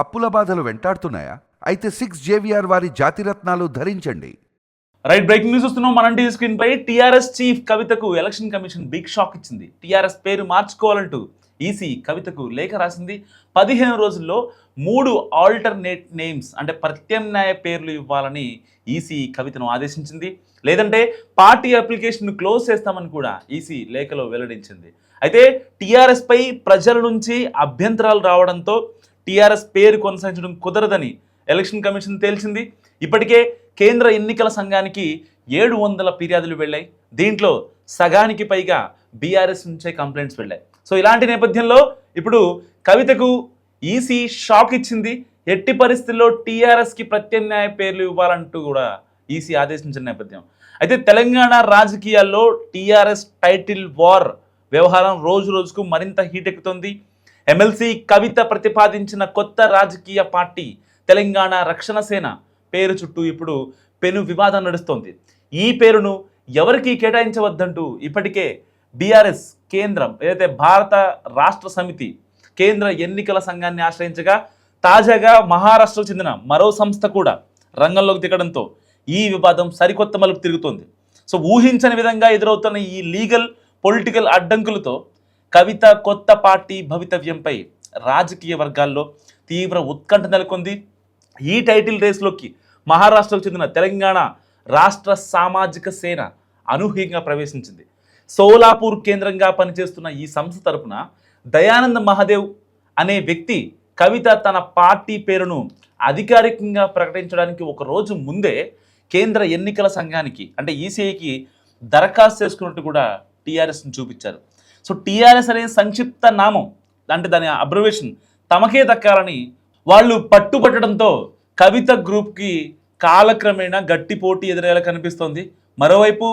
అప్పుల బాధలు వెంటాడుతున్నాయా? అయితే 6 JVR వారి జాతిరత్నాలు ధరించండి. రైట్, బ్రేకింగ్ న్యూస్ వస్తున్నాం. మన టీవీ స్క్రీన్ పై టీఆర్ఎస్ చీఫ్ కవితకు ఎలక్షన్ కమిషన్ బిగ్ షాక్ ఇచ్చింది. టీఆర్ఎస్ పేరు మార్చుకోవాలంటూ ఈసీ కవితకు లేఖ రాసింది. 15 రోజుల్లో 3 ఆల్టర్నేట్ నేమ్స్ అంటే ప్రత్యామ్నాయ పేర్లు ఇవ్వాలని ఈసీ కవితను ఆదేశించింది. లేదంటే పార్టీ అప్లికేషన్ క్లోజ్ చేస్తామని కూడా ఈసీ లేఖలో వెల్లడించింది. అయితే టీఆర్ఎస్ పై ప్రజల నుంచి అభ్యంతరాలు రావడంతో టీఆర్ఎస్ పేరు కొనసాగించడం కుదరదని ఎలక్షన్ కమిషన్ తేల్చింది. ఇప్పటికే కేంద్ర ఎన్నికల సంఘానికి 700 ఫిర్యాదులు వెళ్ళాయి. దీంట్లో సగానికి పైగా బీఆర్ఎస్ నుంచే కంప్లైంట్స్ వెళ్ళాయి. సో ఇలాంటి నేపథ్యంలో ఇప్పుడు కవితకు ఈసీ షాక్ ఇచ్చింది. ఎట్టి పరిస్థితుల్లో టీఆర్ఎస్కి ప్రత్యామ్నాయ పేర్లు ఇవ్వాలంటూ కూడా ఈసీ ఆదేశించిన నేపథ్యం. అయితే తెలంగాణ రాజకీయాల్లో టీఆర్ఎస్ టైటిల్ వార్ వ్యవహారం రోజు రోజుకు మరింత హీట్ ఎక్కుతోంది. ఎమ్మెల్సీ కవిత ప్రతిపాదించిన కొత్త రాజకీయ పార్టీ తెలంగాణ రక్షణ సేన పేరు చుట్టూ ఇప్పుడు పెను వివాదం నడుస్తోంది. ఈ పేరును ఎవరికి కేటాయించవద్దంటూ ఇప్పటికే బీఆర్ఎస్ కేంద్రం ఏదైతే భారత రాష్ట్ర సమితి కేంద్ర ఎన్నికల సంఘాన్ని ఆశ్రయించగా తాజాగా మహారాష్ట్రకు చెందిన మరో సంస్థ కూడా రంగంలోకి దిగడంతో ఈ వివాదం సరికొత్త మలుపు తిరుగుతోంది. సో ఊహించని విధంగా ఎదురవుతున్న ఈ లీగల్ పొలిటికల్ అడ్డంకులతో కవిత కొత్త పార్టీ భవితవ్యంపై రాజకీయ వర్గాల్లో తీవ్ర ఉత్కంఠ నెలకొంది. ఈ టైటిల్ రేస్లోకి మహారాష్ట్రకు చెందిన తెలంగాణ రాష్ట్ర సామాజిక సేన అనూహ్యంగా ప్రవేశించింది. సోలాపూర్ కేంద్రంగా పనిచేస్తున్న ఈ సంస్థ తరపున దయానంద్ మహాదేవ్ అనే వ్యక్తి కవిత తన పార్టీ పేరును అధికారికంగా ప్రకటించడానికి ఒక రోజు ముందే కేంద్ర ఎన్నికల సంఘానికి అంటే ఈసీఐకి దరఖాస్తు చేసుకున్నట్టు కూడా టీఆర్ఎస్ని చూపించారు. సో టీఆర్ఎస్ అనే సంక్షిప్త నామం అంటే దాని అబ్రివేషన్ తమకే దక్కాలని వాళ్ళు పట్టుబట్టడంతో కవిత గ్రూప్కి కాలక్రమేణా గట్టి పోటీ ఎదురయ్యేలా కనిపిస్తోంది. మరోవైపు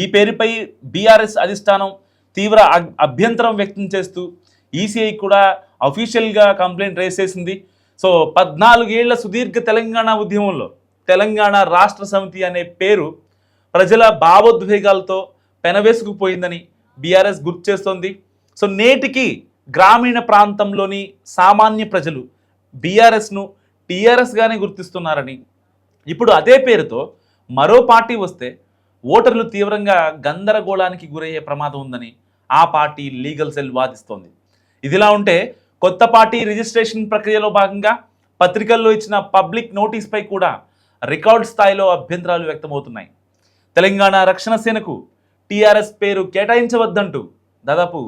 ఈ పేరుపై బీఆర్ఎస్ అధిష్టానం తీవ్ర అభ్యంతరం వ్యక్తం చేస్తూ ఈసీఐ కూడా అఫీషియల్గా కంప్లైంట్ రేస్ చేసింది. సో 14 ఏళ్ల సుదీర్ఘ తెలంగాణ ఉద్యమంలో తెలంగాణ రాష్ట్ర సమితి అనే పేరు ప్రజల భావోద్వేగాలతో పెనవేసుకుపోయిందని బీఆర్ఎస్ గుర్తు చేస్తోంది. సో నేటికి గ్రామీణ ప్రాంతంలోని సామాన్య ప్రజలు బీఆర్ఎస్ను టీఆర్ఎస్గానే గుర్తిస్తున్నారని, ఇప్పుడు అదే పేరుతో మరో పార్టీ వస్తే ఓటర్లు తీవ్రంగా గందరగోళానికి గురయ్యే ప్రమాదం ఉందని ఆ పార్టీ లీగల్ సెల్ వాదిస్తోంది. ఇదిలా ఉంటే కొత్త పార్టీ రిజిస్ట్రేషన్ ప్రక్రియలో భాగంగా పత్రికల్లో ఇచ్చిన పబ్లిక్ నోటీస్పై కూడా రికార్డ్ స్థాయిలో అభ్యంతరాలు వ్యక్తమవుతున్నాయి. తెలంగాణ రక్షణ సేనకు టీఆర్ఎస్ పేరు కేటాయించవద్దంటూ దాదాపు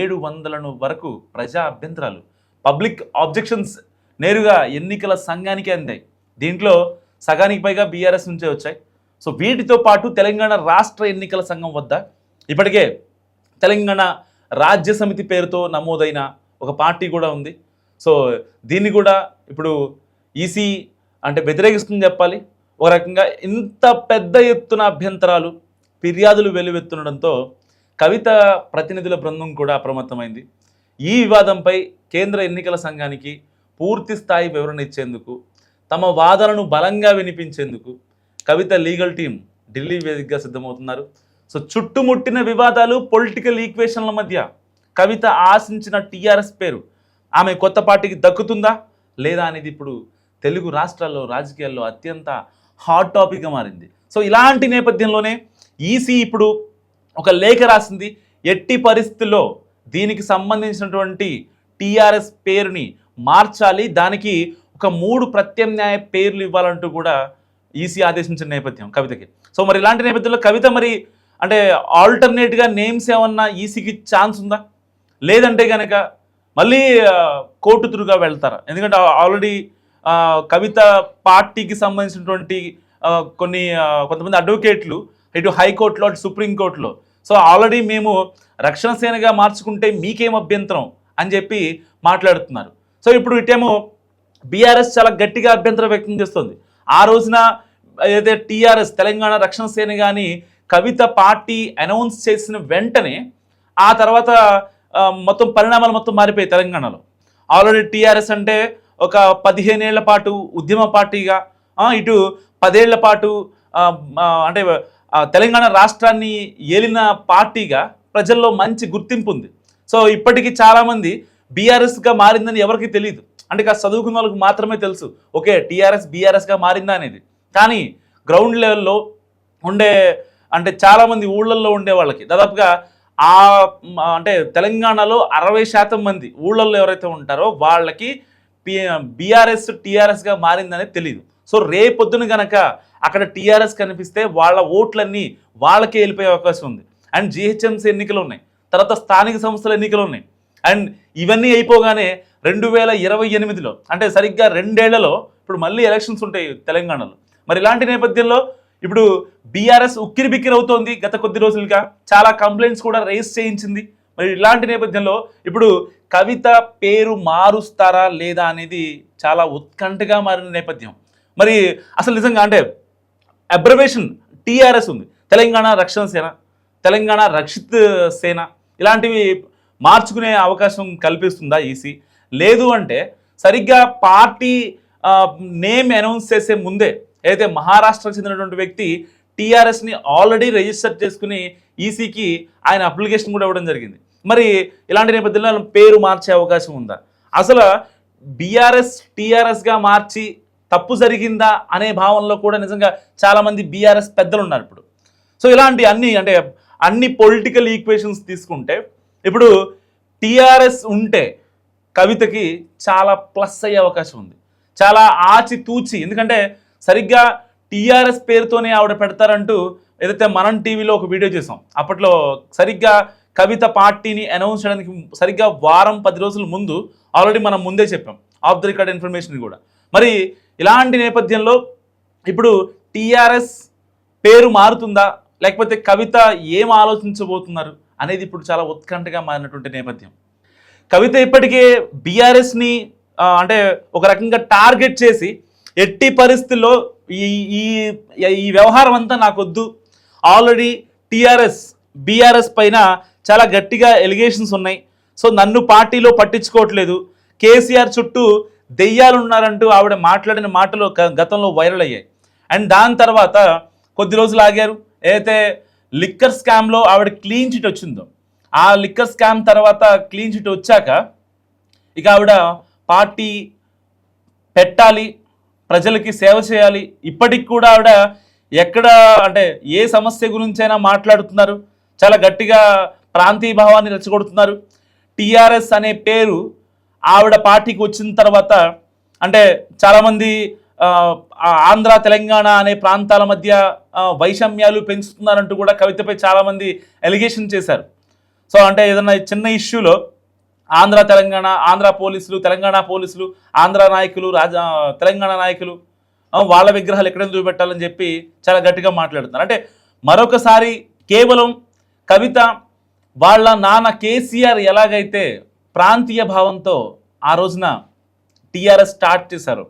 700 వరకు ప్రజా అభ్యంతరాలు పబ్లిక్ ఆబ్జెక్షన్స్ నేరుగా ఎన్నికల సంఘానికి అందాయి. దీంట్లో సగానికి పైగా బీఆర్ఎస్ నుంచే వచ్చాయి. సో వీటితో పాటు తెలంగాణ రాష్ట్ర ఎన్నికల సంఘం వద్ద ఇప్పటికే తెలంగాణ రాజ్య సమితి పేరుతో నమోదైన ఒక పార్టీ కూడా ఉంది. సో దీన్ని కూడా ఇప్పుడు ఈసీ అంటే వ్యతిరేకిస్తుందని చెప్పాలి. ఒక రకంగా ఇంత పెద్ద ఎత్తున అభ్యంతరాలు ఫిర్యాదులు వెల్లువెత్తుండడంతో కవిత ప్రతినిధుల బృందం కూడా అప్రమత్తమైంది. ఈ వివాదంపై కేంద్ర ఎన్నికల సంఘానికి పూర్తి స్థాయి వివరణ ఇచ్చేందుకు, తమ వాదనను బలంగా వినిపించేందుకు కవిత లీగల్ టీం ఢిల్లీ వేదికగా సిద్ధమవుతున్నారు. సో చుట్టుముట్టిన వివాదాలు పొలిటికల్ ఈక్వేషన్ల మధ్య కవిత ఆశించిన టీఆర్ఎస్ పేరు ఆమె కొత్త పార్టీకి దక్కుతుందా లేదా అనేది ఇప్పుడు తెలుగు రాష్ట్రాల్లో రాజకీయాల్లో అత్యంత హాట్ టాపిక్గా మారింది. సో ఇలాంటి నేపథ్యంలోనే ఈసీ ఇప్పుడు ఒక లేఖ రాసింది. ఎట్టి పరిస్థితుల్లో దీనికి సంబంధించినటువంటి టీఆర్ఎస్ పేరుని మార్చాలి, దానికి ఒక 3 ప్రత్యామ్నాయ పేర్లు ఇవ్వాలంటూ కూడా ఈసీ ఆదేశించిన నేపథ్యం కవితకి. సో మరి ఇలాంటి నేపథ్యంలో కవిత మరి అంటే ఆల్టర్నేట్గా నేమ్స్ ఏమన్నా ఈసీకి ఛాన్స్ ఉందా, లేదంటే కనుక మళ్ళీ కోర్టు తురుగా వెళ్తారా? ఎందుకంటే ఆల్రెడీ కవిత పార్టీకి సంబంధించినటువంటి కొంతమంది అడ్వకేట్లు ఇటు హైకోర్టులో అటు సుప్రీంకోర్టులో సో ఆల్రెడీ మేము రక్షణ సేనగా మార్చుకుంటే మీకేం అభ్యంతరం అని చెప్పి మాట్లాడుతున్నారు. సో ఇప్పుడు ఇటేమో బీఆర్ఎస్ చాలా గట్టిగా అభ్యంతరం వ్యక్తం చేస్తుంది. ఆ రోజున ఏదైతే టీఆర్ఎస్ తెలంగాణ రక్షణ సేన కానీ కవిత పార్టీ అనౌన్స్ చేసిన వెంటనే ఆ తర్వాత మొత్తం పరిణామాలు మొత్తం మారిపోయాయి తెలంగాణలో. ఆల్రెడీ టీఆర్ఎస్ అంటే ఒక 15 ఏళ్ల పాటు ఉద్యమ పార్టీగా, ఇటు 10 ఏళ్ల పాటు అంటే తెలంగాణ రాష్ట్రాన్ని ఏలిన పార్టీగా ప్రజల్లో మంచి గుర్తింపు ఉంది. సో ఇప్పటికీ చాలామంది బీఆర్ఎస్గా మారిందని ఎవరికి తెలియదు. అంటే కాస్త చదువుకున్న వాళ్ళకి మాత్రమే తెలుసు ఓకే టీఆర్ఎస్ బీఆర్ఎస్గా మారిందా అనేది. కానీ గ్రౌండ్ లెవెల్లో ఉండే అంటే చాలామంది ఊళ్ళల్లో ఉండే వాళ్ళకి దాదాపుగా అంటే తెలంగాణలో 60% మంది ఊళ్ళల్లో ఎవరైతే ఉంటారో వాళ్ళకి బీఆర్ఎస్ టీఆర్ఎస్గా మారిందనేది తెలియదు. సో రేపొద్దున గనక అక్కడ టీఆర్ఎస్ కనిపిస్తే వాళ్ళ ఓట్లన్నీ వాళ్ళకే వెళ్ళిపోయే అవకాశం ఉంది. అండ్ జిహెచ్ఎంసీ ఎన్నికలు ఉన్నాయి, తర్వాత స్థానిక సంస్థల ఎన్నికలు ఉన్నాయి. అండ్ ఇవన్నీ అయిపోగానే 2028లో అంటే సరిగ్గా 2 ఏళ్లలో ఇప్పుడు మళ్ళీ ఎలక్షన్స్ ఉంటాయి తెలంగాణలో. మరి ఇలాంటి నేపథ్యంలో ఇప్పుడు బీఆర్ఎస్ ఉక్కిరి బిక్కిరి అవుతోంది. గత కొద్ది రోజులుగా చాలా కంప్లైంట్స్ కూడా రేస్ చేయించింది. మరి ఇలాంటి నేపథ్యంలో ఇప్పుడు కవిత పేరు మారుస్తారా లేదా అనేది చాలా ఉత్కంఠగా మారిన నేపథ్యం. మరి అసలు నిజంగా అంటే అబ్రవేషన్ టీఆర్ఎస్ ఉంది, తెలంగాణ రక్షణ సేన, తెలంగాణ రక్షిత్ సేన, ఇలాంటివి మార్చుకునే అవకాశం కల్పిస్తుందా ఈసీ? లేదు అంటే సరిగ్గా పార్టీ నేమ్ అనౌన్స్ చేసే ముందే అయితే మహారాష్ట్రకు చెందినటువంటి వ్యక్తి టీఆర్ఎస్ని ఆల్రెడీ రిజిస్టర్ చేసుకుని ఈసీకి ఆయన అప్లికేషన్ కూడా ఇవ్వడం జరిగింది. మరి ఇలాంటి నేపథ్యంలో పేరు మార్చే అవకాశం ఉందా? అసలు బీఆర్ఎస్ టీఆర్ఎస్గా మార్చి తప్పు జరిగిందా అనే భావనలో కూడా నిజంగా చాలామంది బీఆర్ఎస్ పెద్దలు ఉన్నారు ఇప్పుడు. సో ఇలాంటి అన్ని పొలిటికల్ ఈక్వేషన్స్ తీసుకుంటే ఇప్పుడు టీఆర్ఎస్ ఉంటే కవితకి చాలా ప్లస్ అయ్యే అవకాశం ఉంది, చాలా ఆచితూచి. ఎందుకంటే సరిగ్గా టీఆర్ఎస్ పేరుతోనే ఆవిడ పెడతారంటూ ఏదైతే మనం టీవీలో ఒక వీడియో చేసాం, అప్పట్లో సరిగ్గా కవిత పార్టీని అనౌన్స్ చేయడానికి సరిగ్గా వారం 10 రోజుల ముందు ఆల్రెడీ మనం ముందే చెప్పాం ఆఫ్ ది రికార్డ్ ఇన్ఫర్మేషన్ కూడా. మరి ఇలాంటి నేపథ్యంలో ఇప్పుడు టీఆర్ఎస్ పేరు మారుతుందా లేకపోతే కవిత ఏం ఆలోచించబోతున్నారు అనేది ఇప్పుడు చాలా ఉత్కంఠగా మారినటువంటి నేపథ్యం. కవిత ఇప్పటికే బీఆర్ఎస్ని అంటే ఒక రకంగా టార్గెట్ చేసి ఎట్టి పరిస్థితుల్లో ఈ వ్యవహారం అంతా నాకొద్దు, ఆల్రెడీ బీఆర్ఎస్ పైన చాలా గట్టిగా ఎలిగేషన్స్ ఉన్నాయి, సో నన్ను పార్టీలో పట్టించుకోవట్లేదు, కేసీఆర్ చుట్టూ దెయ్యాలు ఉన్నారంటూ ఆవిడ మాట్లాడిన మాటలు గతంలో వైరల్ అయ్యాయి. అండ్ దాని తర్వాత కొద్ది రోజులు ఆగారు. ఏదైతే లిక్కర్ స్కామ్లో ఆవిడ క్లీన్ చిట్ వచ్చిందో ఆ లిక్కర్ స్కామ్ తర్వాత క్లీన్ చిట్ వచ్చాక ఇక ఆవిడ పార్టీ పెట్టాలి, ప్రజలకి సేవ చేయాలి. ఇప్పటికి కూడా ఆవిడ ఎక్కడ అంటే ఏ సమస్య గురించైనా మాట్లాడుతున్నారు, చాలా గట్టిగా ప్రాంతీయ భావాన్ని రెచ్చగొడుతున్నారు. టీఆర్ఎస్ అనే పేరు ఆవిడ పార్టీకి వచ్చిన తర్వాత అంటే చాలామంది ఆంధ్ర తెలంగాణ అనే ప్రాంతాల మధ్య వైషమ్యాలు పెంచుతున్నారంటూ కూడా కవితపై చాలామంది ఎలిగేషన్ చేశారు. సో అంటే ఏదైనా చిన్న ఇష్యూలో ఆంధ్ర పోలీసులు, తెలంగాణ పోలీసులు, ఆంధ్ర నాయకులు, తెలంగాణ నాయకులు వాళ్ళ విగ్రహాలు ఎక్కడైనా చూపెట్టాలని చెప్పి చాలా గట్టిగా మాట్లాడుతున్నారు. అంటే మరొకసారి కేవలం కవిత వాళ్ళ నాన్న కేసీఆర్ ఎలాగైతే ప్రాంతీయ భావంతో ఆ రోజున టీఆర్ఎస్ స్టార్ట్ చేశారు,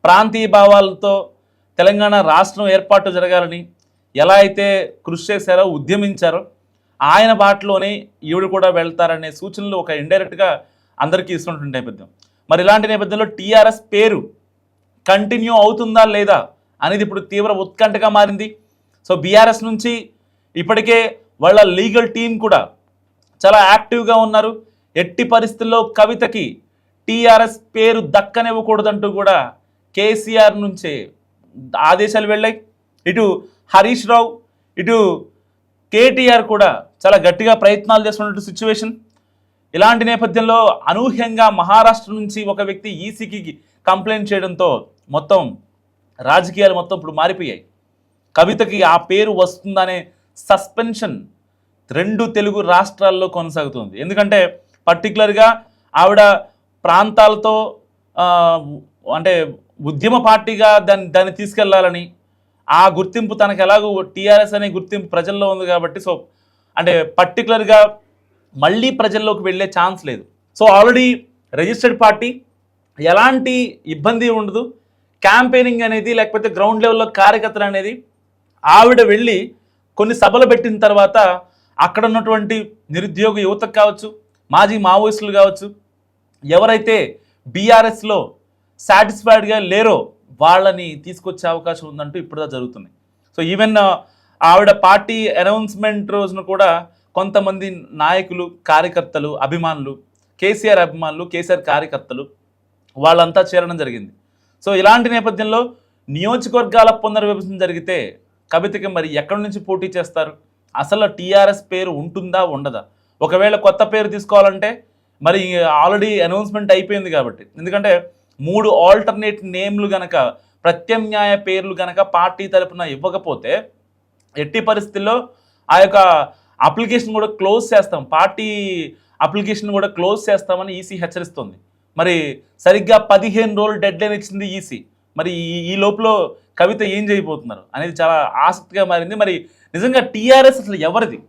ప్రాంతీయ భావాలతో తెలంగాణ రాష్ట్రం ఏర్పాటు జరగాలని ఎలా అయితే కృషి చేశారో, ఉద్యమించారో ఆయన బాటలోనే ఈవిడ కూడా వెళ్తారనే సూచనలు ఒక ఇండైరెక్ట్గా అందరికీ ఇస్తున్నటువంటి నేపథ్యం. మరి ఇలాంటి నేపథ్యంలో టీఆర్ఎస్ పేరు కంటిన్యూ అవుతుందా లేదా అనేది ఇప్పుడు తీవ్ర ఉత్కంఠగా మారింది. సో బీఆర్ఎస్ నుంచి ఇప్పటికే వాళ్ళ లీగల్ టీం కూడా చాలా యాక్టివ్గా ఉన్నారు. ఎట్టి పరిస్థితుల్లో కవితకి టీఆర్ఎస్ పేరు దక్కనివ్వకూడదంటూ కూడా కేసీఆర్ నుంచే ఆదేశాలు వెళ్ళాయి. ఇటు హరీష్ రావు, ఇటు కేటీఆర్ కూడా చాలా గట్టిగా ప్రయత్నాలు చేస్తున్నట్టు సిచ్యువేషన్. ఇలాంటి నేపథ్యంలో అనూహ్యంగా మహారాష్ట్ర నుంచి ఒక వ్యక్తి ఈసీకి కంప్లైంట్ చేయడంతో మొత్తం రాజకీయాలు మొత్తం ఇప్పుడు మారిపోయాయి. కవితకి ఆ పేరు వస్తుందనే సస్పెన్షన్ 2 తెలుగు రాష్ట్రాల్లో కొనసాగుతుంది. ఎందుకంటే పర్టికులర్గా ఆవిడ ప్రాంతాలతో అంటే ఉద్యమ పార్టీగా దాన్ని తీసుకెళ్లాలని, ఆ గుర్తింపు తనకు ఎలాగో టీఆర్ఎస్ అనే గుర్తింపు ప్రజల్లో ఉంది కాబట్టి సో అంటే పర్టికులర్గా మళ్ళీ ప్రజల్లోకి వెళ్ళే ఛాన్స్ లేదు. సో ఆల్రెడీ రిజిస్టర్డ్ పార్టీ, ఎలాంటి ఇబ్బంది ఉండదు. క్యాంపెయినింగ్ అనేది లేకపోతే గ్రౌండ్ లెవెల్లో కార్యకర్తలు అనేది ఆవిడ వెళ్ళి కొన్ని సభలు పెట్టిన తర్వాత అక్కడ ఉన్నటువంటి నిరుద్యోగ యువతకు కావచ్చు, మాజీ మావోయిస్టులు కావచ్చు, ఎవరైతే బీఆర్ఎస్లో సాటిస్ఫైడ్గా లేరో వాళ్ళని తీసుకొచ్చే అవకాశం ఉందంటూ ఇప్పుడు జరుగుతుంది. సో ఈవెన్ ఆవిడ పార్టీ అనౌన్స్మెంట్ రోజున కూడా కొంతమంది నాయకులు, కార్యకర్తలు, అభిమానులు కేసీఆర్ అభిమానులు, కేసీఆర్ కార్యకర్తలు వాళ్ళంతా చేరడం జరిగింది. సో ఇలాంటి నేపథ్యంలో నియోజకవర్గాల పునర్విభజన జరిగితే కవితకి మరి ఎక్కడి నుంచి పోటీ చేస్తారు? అసలు టీఆర్ఎస్ పేరు ఉంటుందా ఉండదా? ఒకవేళ కొత్త పేరు తీసుకోవాలంటే మరి ఆల్రెడీ అనౌన్స్మెంట్ అయిపోయింది కాబట్టి, ఎందుకంటే 3 ఆల్టర్నేట్ నేమ్లు గనక, ప్రత్యామ్నాయ పేర్లు గనక పార్టీ తరపున ఇవ్వకపోతే ఎట్టి పరిస్థితుల్లో ఆ యొక్క అప్లికేషన్ కూడా క్లోజ్ చేస్తాం, పార్టీ అప్లికేషన్ కూడా క్లోజ్ చేస్తామని ఈసీ హెచ్చరిస్తుంది. మరి సరిగ్గా 15 రోజులు డెడ్ లైన్ ఇచ్చింది ఈసీ. మరి ఈ లోపల కవిత ఏం చేయబోతున్నారు అనేది చాలా ఆసక్తిగా మారింది. మరి నిజంగా టీఆర్ఎస్ అసలు ఎవరిది?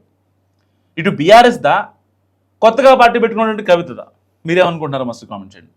ఇటు బీఆర్ఎస్ దా, కొత్తగా పార్టీ పెట్టుకున్నటువంటి కవితదా? మీరేమనుకుంటున్నారో మస్తు కామెంట్ చేయండి.